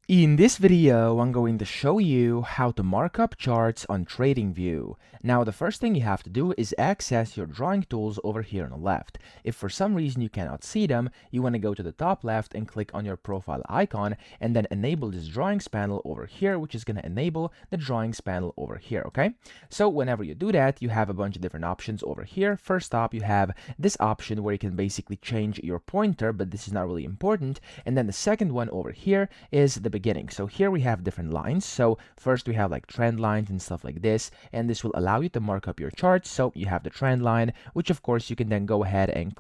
In this video, I'm going to show you how to mark up charts on TradingView. Now, the first thing you have to do is access your drawing tools over here on the left. If for some reason you cannot see them, you want to go to the top left and click on your profile icon and then enable this drawings panel over here, which is going to enable the drawings panel over here, okay? So whenever you do that, you have a bunch of different options over here. First up, you have this option where you can basically change your pointer, but this is not really important. And then the second one over here is the beginning. So here we have different lines. So first we have like trend lines and stuff like this, and this will allow you to mark up your charts. So you have the trend line, which of course you can then go ahead and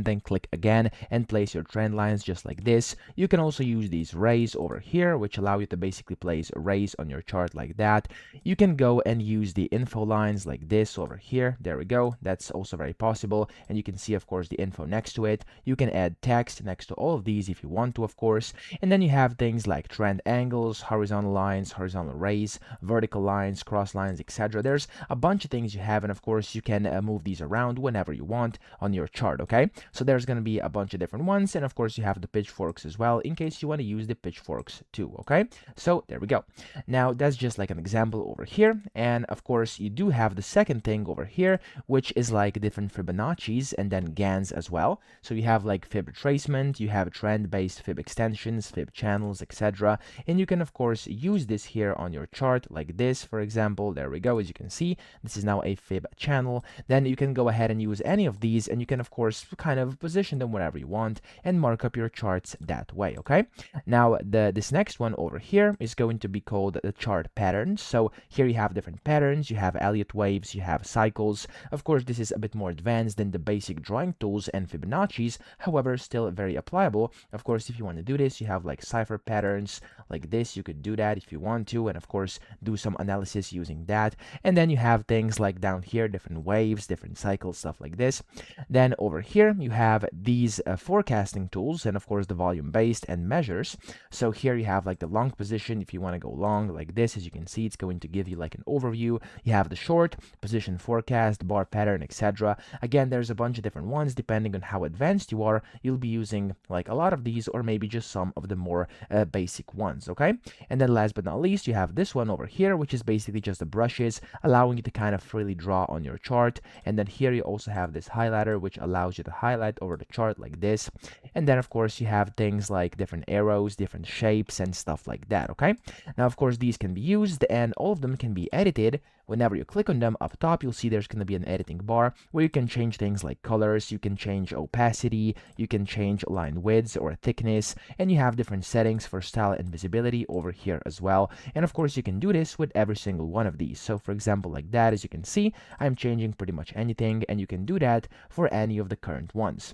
then click again and place your trend lines just like this. You can also use these rays over here, which allow you to basically place rays on your chart like that. You can go and use the info lines like this over here. There we go. That's also very possible. And you can see, of course, the info next to it. You can add text next to all of these if you want to, of course. And then you have things like trend angles, horizontal lines, horizontal rays, vertical lines, cross lines, etc. There's a bunch of things you have, and of course you can move these around whenever you want on your chart, okay? So there's going to be a bunch of different ones, and of course you have the pitchforks as well in case you want to use the pitchforks too, okay? So there we go. Now that's just like an example over here, and of course you do have the second thing over here, which is like different Fibonacci's and then Gans as well. So you have like fib retracement, you have trend-based fib extensions, fib channels, etc. And you can of course use this here on your chart like this, for example. There we go. As you can see, this is now a fib channel. Then you can go ahead and use any of these, and you can of course kind of position them wherever you want and mark up your charts that way, okay? Now this next one over here is going to be called the chart patterns. So here you have different patterns, you have Elliott waves, you have cycles. Of course this is a bit more advanced than the basic drawing tools and Fibonacci's, however still very applicable. Of course if you want to do this, you have like cipher patterns like this. You could do that if you want to, and of course do some analysis using that. And then you have things like down here, different waves, different cycles, stuff like this. Then over here you have these forecasting tools, and of course the volume based and measures. So here you have like the long position. If you want to go long like this, as you can see, it's going to give you like an overview. You have the short position forecast, bar pattern, etc. Again, there's a bunch of different ones depending on how advanced you are. You'll be using like a lot of these, or maybe just some of the more basic ones, okay? And then last but not least, you have this one over here, which is basically just the brushes, allowing you to kind of freely draw on your chart. And then here you also have this highlighter, which allows you to highlight over the chart like this. And then of course you have things like different arrows, different shapes and stuff like that, okay? Now of course these can be used, and all of them can be edited. Whenever you click on them up top, you'll see there's going to be an editing bar where you can change things like colors, you can change opacity, you can change line width or thickness, and you have different settings for style and visibility over here as well. And of course you can do this with every single one of these. So for example like that, as you can see, I'm changing pretty much anything, and you can do that for any of the current ones.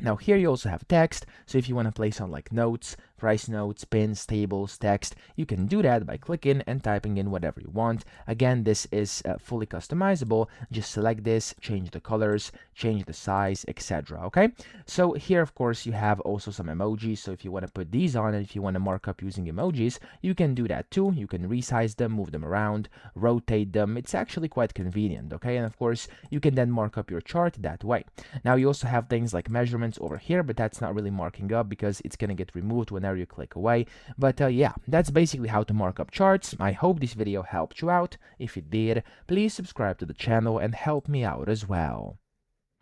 Now here you also have text, so if you want to place on like notes, price notes, pins, tables, text, you can do that by clicking and typing in whatever you want. Again, this is fully customizable. Just select this, change the colors, change the size, etc. Okay, so here of course you have also some emojis, so if you want to put these on and if you want to mark up using emojis, you can do that too. You can resize them, move them around, rotate them. It's actually quite convenient, okay? And of course you can then mark up your chart that way. Now you also have things like measurements over here, but that's not really marking up because it's going to get removed whenever you click away. But yeah, that's basically how to mark up charts. I hope this video helped you out. If it did, please subscribe to the channel and help me out as well.